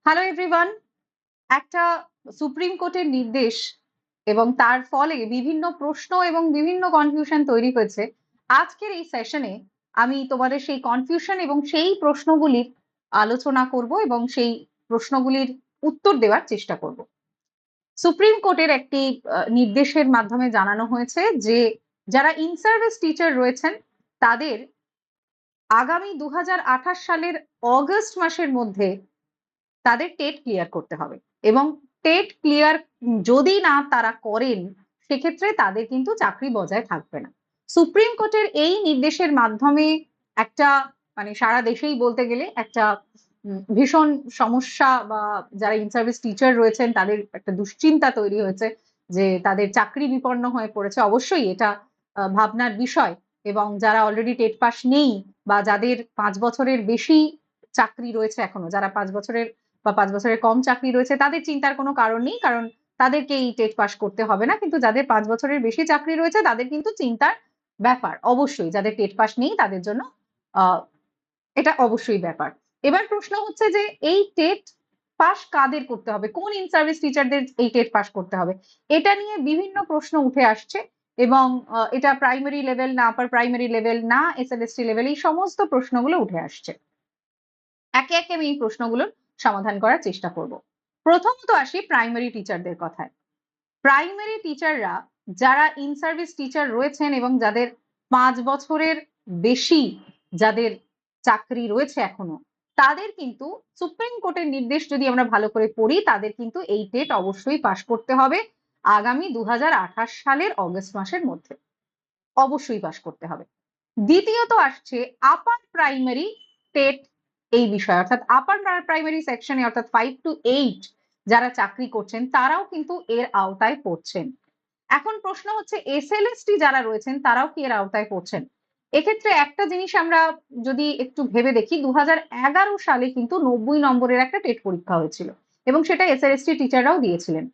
Hello everyone. একটা supreme কোর্টের নির্দেশ এবং তার ফলে বিভিন্ন প্রশ্ন এবং বিভিন্ন কনফিউশন তৈরি হয়েছে। আজকের এই সেশনে আমি তোমাদের সেই কনফিউশন এবং সেই প্রশ্নগুলির আলোচনা করব এবং সেই প্রশ্নগুলির উত্তর দেওয়ার চেষ্টা করব। সুপ্রিম কোর্টের একটি নির্দেশের মাধ্যমে জানানো হয়েছে যে যারা ইন সার্ভিস টিচার রয়েছেন তাদের আগামী 2028 সালের অগস্ট মাসের মধ্যে তাদের টেট ক্লিয়ার করতে হবে এবং টেট ক্লিয়ার যদি না তারা করেন সেক্ষেত্রে তাদের কিন্তু চাকরি বজায় থাকবে না। সুপ্রিম কোর্টের এই নির্দেশের মাধ্যমে একটা মানে সারা দেশেই বলতে গেলে একটা ভীষণ সমস্যা বা যারা ইন সার্ভিস টিচার রয়েছেন তাদের একটা দুশ্চিন্তা তৈরি হয়েছে যে তাদের চাকরি বিপন্ন হয়ে পড়েছে। অবশ্যই এটা ভাবনার বিষয় এবং যারা অলরেডি টেট পাস নেই বা যাদের 5 বছরের বেশি চাকরি রয়েছে এখনো, যারা 5 বছরের বা 5 বছরের কম চাকরি রয়েছে তাদের চিন্তার কোনো কারণ নেই, কারণ তাদেরকে এই টেট পাস করতে হবে না। কিন্তু যাদের 5 বছরের বেশি চাকরি রয়েছে তাদের কিন্তু চিন্তার ব্যাপার। অবশ্যই যাদের টেট পাস নেই তাদের জন্য আহ এটা অবশ্যই ব্যাপার। এবার প্রশ্ন হচ্ছে যে এই টেট পাস কাদের করতে হবে, কোন ইন সার্ভিস টিচারদের এই টেট পাস করতে হবে, এটা নিয়ে বিভিন্ন প্রশ্ন উঠে আসছে এবং এটা প্রাইমারি লেভেল না আপার প্রাইমারি লেভেল না এসএলএসটি লেভেল, এই সমস্ত প্রশ্নগুলো উঠে আসছে। একে একে আমি এই প্রশ্নগুলোর সমাধান করার চেষ্টা করব। প্রথমত আসি প্রাইমারি টিচারদের কথায়। প্রাইমারি টিচাররা যারা ইন সার্ভিস টিচার রয়েছেন এবং যাদের 5 বছরের বেশি যাদের চাকরি রয়েছে এখনো, তাদের কিন্তু সুপ্রিম কোর্টের নির্দেশ যদি আমরা ভালো করে পড়ি তাদের কিন্তু এই টেট অবশ্যই পাশ করতে হবে আগামী 2028 সালের অগস্ট মাসের মধ্যে। অবশ্যই পাশ করতে হবে। দ্বিতীয়ত আসছে আপার প্রাইমারি টেট এই বিষয়, অর্থাৎ আপার প্রাইমারি সেকশনে অর্থাৎ 5 to 8 যারা চাকরি করছেন তারাও কিন্তু এর আওতায় পড়ছেন। এখন প্রশ্ন হচ্ছে এসএলএসটি যারা রয়েছেন তারাও কি এর আওতায় পড়ছেন? এক্ষেত্রে একটা জিনিস আমরা যদি একটু ভেবে দেখি, 2011 সালে কিন্তু 90 নম্বরের একটা টেট পরীক্ষা হয়েছিল এবং সেটা এসএলএসটি টিচাররাও দিয়েছিলেন।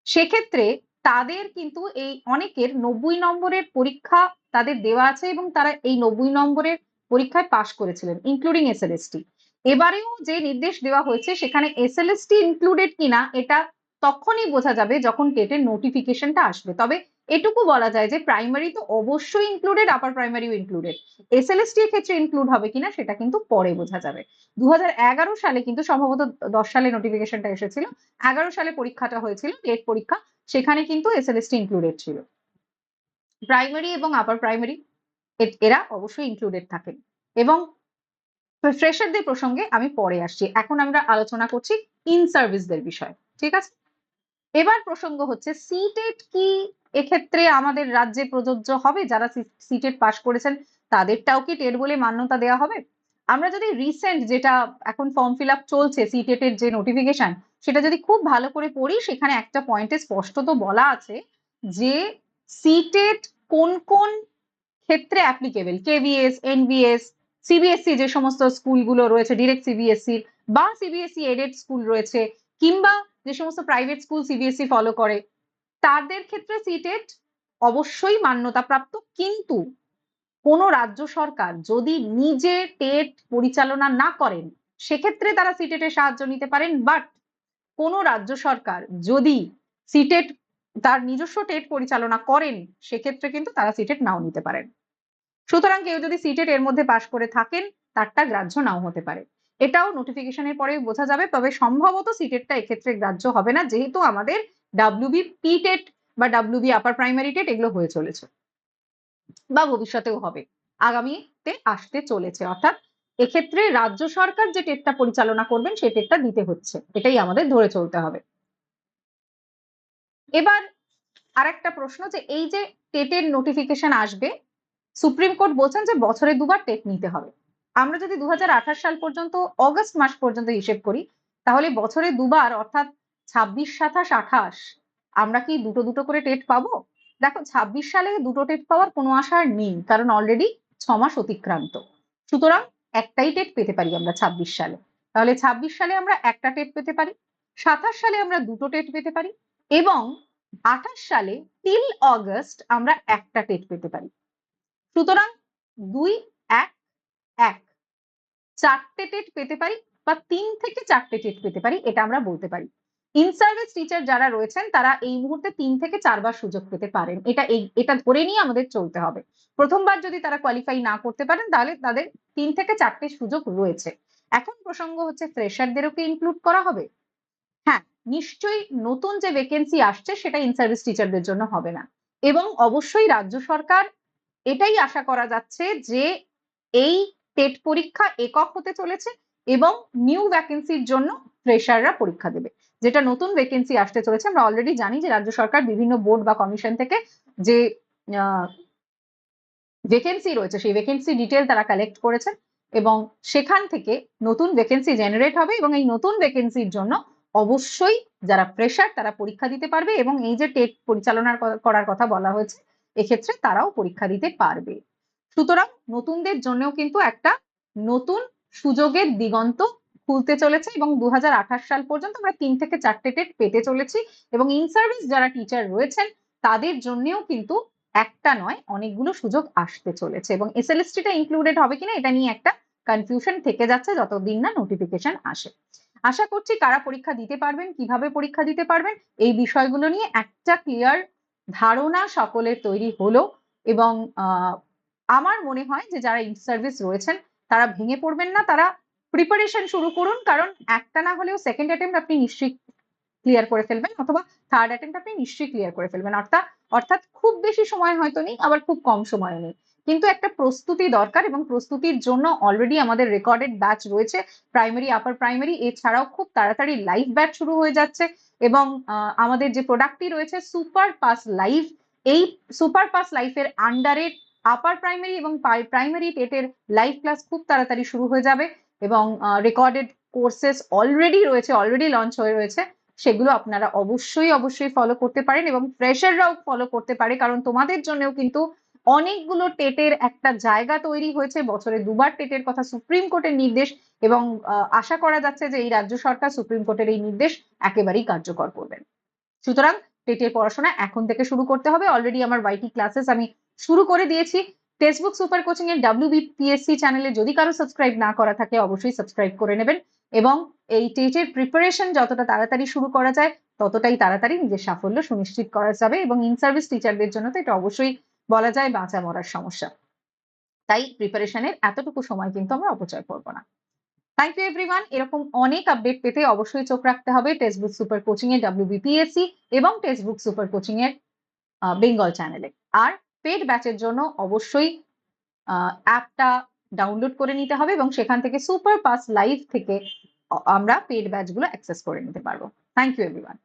সেক্ষেত্রে তাদের কিন্তু এই অনেকের 90 নম্বরের পরীক্ষা তাদের দেওয়া আছে এবং তারা এই 90 নম্বরের পরীক্ষায় পাশ করেছিলেন, ইনক্লুডিং এসএলএসটি। এবারেও যে নির্দেশ দেওয়া হয়েছে সেখানে এসএলএসটি ইনক্লুডেড কিনা এটা তখনই বোঝা যাবে যখন টেটের নোটিফিকেশনটা আসবে। তবে এটুকু বলা যায় যে প্রাইমারি তো অবশ্যই ইনক্লুডেড, আপার প্রাইমারিও ইনক্লুডেড। এসএলএসটি এর ক্ষেত্রে ইনক্লুড হবে কিনা সেটা কিন্তু পরে বোঝা যাবে। 2011 সালে কিন্তু সম্ভবত 10 সালে নোটিফিকেশনটা এসেছিল, 11 সালে পরীক্ষাটা হয়েছিল টেট পরীক্ষা, সেখানে কিন্তু এসএলএসটি ইনক্লুডেড ছিল। প্রাইমারি এবং আপার প্রাইমারি এরা অবশ্যই ইনক্লুডেড থাকেন এবং ফ্রেশারদের প্রসঙ্গে আমি পরে আসছি। এখন আমরা আলোচনা করছি ইন সার্ভিসদের বিষয়, ঠিক আছে? এবার প্রসঙ্গ হচ্ছে সিটেট কি এক্ষেত্রে আমাদের রাজ্যে প্রযোজ্য হবে? যারা সিটেট পাস করেছেন তাদেরটাও কি টেট বলে মান্যতা দেওয়া হবে? আমরা যদি রিসেন্ট যেটা এখন ফর্ম ফিল আপ চলছে সিটেট এর যে নোটিফিকেশন সেটা যদি খুব ভালো করে পড়ি সেখানে একটা পয়েন্টে স্পষ্টত বলা আছে যে সিটেট কোন কোন ক্ষেত্রে অ্যাপ্লিকেবল, কেভিএস, এনভিএস, সিবিএসসি যে সমস্ত স্কুলগুলো রয়েছে ডিরেক্ট সিবিএসসি বা সিবিএসসি এডেড স্কুল রয়েছে, কিংবা যে সমস্ত প্রাইভেট স্কুল সিবিএসসি ফলো করে তাদের ক্ষেত্রে সিটেট অবশ্যই মান্যতাপ্রাপ্ত। কিন্তু কোনো রাজ্য সরকার যদি নিজে টেট পরিচালনা না করেন সেক্ষেত্রে তারা সিটেটের সাহায্য নিতে পারেন। বাট কোনো রাজ্য সরকার যদি সিটেট তার নিজস্ব টেট পরিচালনা করেন সেক্ষেত্রে কিন্তু তারা সিটেট নাও নিতে পারেন। সুতরাং কেউ যদি সিটেট এর মধ্যে পাশ করে থাকেন তারটা গ্রাহ্য নাও হতে পারে। এটাও নোটিফিকেশনের পরে বোঝা যাবে, তবে সম্ভবত সিটেটটা এক্ষেত্রে গ্রাহ্য হবে না যেহেতু আমাদের ডাব্লিউবি পি টেট বা ডাব্লিউবি আপার প্রাইমারি টেট এগুলো হয়ে চলেছে বা ভবিষ্যতেও হবে, আগামীতে আসতে চলেছে। অর্থাৎ এক্ষেত্রে রাজ্য সরকার যে টেটটা পরিচালনা করবেন সেই টেটটা দিতে হচ্ছে, এটাই আমাদের ধরে চলতে হবে। এবার আরেকটা প্রশ্ন যে এই যে টেটের নোটিফিকেশন আসবে, সুপ্রিম কোর্ট বলছেন যে বছরে দুবার টেট নিতে হবে। আমরা যদি 2028 সাল পর্যন্ত অগস্ট মাস পর্যন্ত হিসেব করি তাহলে বছরে দুবার অর্থাৎ 26, 27, 28 আমরা কি দুটো দুটো করে টেট পাবো? দেখো 26 সালে দুটো টেট পাওয়ার কোনো আশা আর নেই, কারণ অলরেডি 6 মাস অতিক্রান্ত। সুতরাং একটাই টেট পেতে পারি আমরা 26 সালে। তাহলে 26 সালে আমরা একটা টেট পেতে পারি, 27 সালে আমরা দুটো টেট পেতে পারি এবং 28 সালে টিল অগস্ট আমরা একটা টেট পেতে পারি। সুতরাং 2, 1, 1 চারটে টেট পেতে পারি বা 3 থেকে 4টে টেট পেতে পারি, এটা আমরা বলতে পারি। ইন সার্ভিস টিচার যারা রয়েছেন তারা এই মুহূর্তে 3 থেকে 4 বার সুযোগ পেতে পারেন। এটা ধরে নিয়ে আমাদের চলতে হবে। প্রথমবার যদি তারা কোয়ালিফাই না করতে পারেন তাহলে তাদের 3 থেকে 4টে সুযোগ রয়েছে। এখন প্রসঙ্গ হচ্ছে ফ্রেশারদেরও কি ইনক্লুড করা হবে? হ্যাঁ, নিশ্চয়ই নতুন যে ভ্যাকেন্সি আসছে সেটা ইন সার্ভিস টিচারদের জন্য হবে না। এবং অবশ্যই রাজ্য সরকার এটাই আশা করা যাচ্ছে যে এই টেট পরীক্ষা একক হতে চলেছে এবং নিউ ভ্যাকেন্সির জন্য ফ্রেশাররা পরীক্ষা দেবে। যেটা নতুন ভ্যাকেন্সি আসতে চলেছে, আমরা অলরেডি জানি যে রাজ্য সরকার বিভিন্ন বোর্ড বা কমিশন থেকে যে ভ্যাকেন্সি রয়েছে সেই ভ্যাকেন্সি ডিটেল তারা কালেক্ট করেছেন এবং সেখান থেকে নতুন ভ্যাকেন্সি জেনারেট হবে এবং এই নতুন ভ্যাকেন্সির জন্য অবশ্যই যারা ফ্রেশার তারা পরীক্ষা দিতে পারবে এবং এই যে টেট পরিচালনা করার কথা বলা হয়েছে এক্ষেত্রে তারাও পরীক্ষা দিতে পারবে। সুতরাং নতুনদের জন্যও কিন্তু একটা নতুন সুযোগের দিগন্ত খুলতে চলেছে এবং 2028 সাল পর্যন্ত আমরা 3 থেকে 4টে টেট পেতে চলেছি এবং ইন সার্ভিস যারা টিচার রয়েছেন তাদের জন্যও কিন্তু একটা নয় অনেকগুলো সুযোগ আসতে চলেছে এবং এসএলএসটি ইনক্লুডেড হবে কিনা এটা নিয়ে একটা কনফিউশন থেকে যাচ্ছে যতদিন না নোটিফিকেশন আসে। আশা করছি কারা পরীক্ষা দিতে পারবেন, কিভাবে পরীক্ষা দিতে পারবেন এই বিষয়গুলো নিয়ে একটা ক্লিয়ার ধারণা সকলের তৈরি হলো এবং আমার মনে হয় যে যারা ইন সার্ভিস রয়েছেন তারা ভেঙে পড়বেন না, তারা প্রিপারেশন শুরু করুন, কারণ একটা না হলেও সেকেন্ড অ্যাটেম্প আপনি নিশ্চয়ই ক্লিয়ার করে ফেলবেন অথবা থার্ড অ্যাটেম্প আপনি নিশ্চয়ই ক্লিয়ার করে ফেলবেন। অর্থাৎ খুব বেশি সময় হয়তো নেই, আবার খুব কম সময়ও নেই, কিন্তু একটা প্রস্তুতি দরকার এবং প্রস্তুতির জন্য অলরেডি আমাদের রেকর্ডেড ব্যাচ রয়েছে প্রাইমারি আপার প্রাইমারি, এছাড়াও খুব তাড়াতাড়ি লাইভ ব্যাচ শুরু হয়ে যাচ্ছে এবং আমাদের যে প্রোডাক্টটি রয়েছে সুপার পাস লাইভ, এই সুপার পাস লাইফের আন্ডারে আপার প্রাইমারি এবং প্রাইমারি টেটের লাইভ ক্লাস খুব তাড়াতাড়ি শুরু হয়ে যাবে এবং রেকর্ডেড কোর্সেস অলরেডি রয়েছে, অলরেডি লঞ্চ হয়ে রয়েছে, সেগুলো আপনারা অবশ্যই ফলো করতে পারেন এবং ফ্রেশাররাও ফলো করতে পারে, কারণ তোমাদের জন্যও কিন্তু অনেকগুলো টেটের একটা জায়গা তৈরি হয়েছে। বছরে 2বার টেটের কথা সুপ্রিম কোর্টের নির্দেশ এবং আশা করা যাচ্ছে যে এই রাজ্য সরকার সুপ্রিম কোর্টের এই নির্দেশ একেবারেই কার্যকর করবেন। সুতরাং টেটের পড়াশোনা এখন থেকে শুরু করতে হবে। অলরেডি আমার ওয়াইটি ক্লাসেস আমি শুরু করে দিয়েছি। টেক্সটবুক সুপার কোচিং এর WBPSC চ্যানেলে যদি কারো সাবস্ক্রাইব না করা থাকে অবশ্যই সাবস্ক্রাইব করে নেবেন এবং এই টেটের প্রিপারেশন যতটা তাড়াতাড়ি শুরু করা যায় ততটাই তাড়াতাড়ি নিজের সাফল্য সুনিশ্চিত করা যাবে এবং ইন সার্ভিস টিচারদের জন্য তো এটা অবশ্যই বলা যায় বাঁচা মরার সমস্যা। তাই প্রিপারেশনের এতটুকু সময় কিন্তু আমরা অপচয় করব না। Thank you everyone. এরকম অনেক আপডেট পেতে অবশ্যই চোখ রাখতে হবে টেক্সটবুক সুপার কোচিং এর WBPSC এবং টেক্সটবুক সুপার কোচিং এর বেঙ্গল চ্যানেলে। আর পেড ব্যাচের জন্য অবশ্যই অ্যাপটা ডাউনলোড করে নিতে হবে এবং সেখান থেকে সুপার পাস লাইভ থেকে আমরা পেড ব্যাচগুলো অ্যাক্সেস করে নিতে পারবো। Thank you everyone.